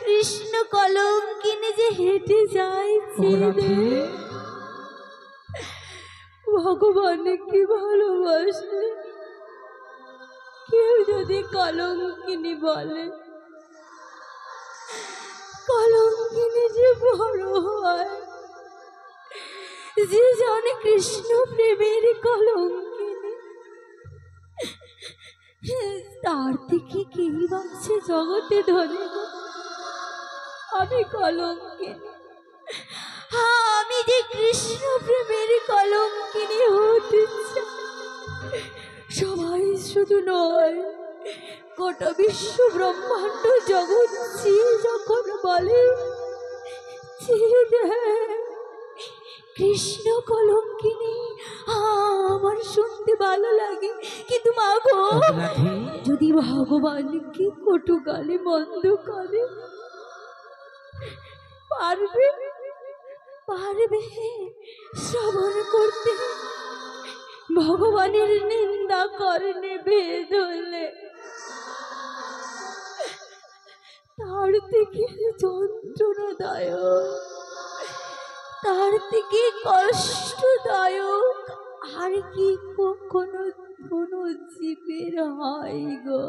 কৃষ্ণ কলঙ্কিনী যে হেঁটে যায় ভগবানকে ভালোবাসলে কেউ যদি কলঙ্কিনী বলে, কলঙ্কিনী যে বড় হয়, যে জানে কৃষ্ণ প্রেমের কলঙ্কিনী, তার থেকে কেই বাঁচছে জগতে ধরে। আমি কলঙ্কিনী, আমি যে কৃষ্ণ প্রেমের কলঙ্কিনী হতে চাই। সবাই শুধু নয়, গোটা বিশ্ব ব্রহ্মাণ্ড জগৎ যখন বলে কৃষ্ণ কলঙ্কিনী, আমার শুনতে ভালো লাগে। কিন্তু মা গো, যদি ভগবানকে কটু গালে মন্দ করে, পারবে পারবে শ্রবণ করতে? ভগবানের নিন্দা করলে ভেদ হলে তার থেকে যন্ত্রণাদায়ক, তার থেকে কষ্টদায়ক আর কি কোনো জীবের হয় গো?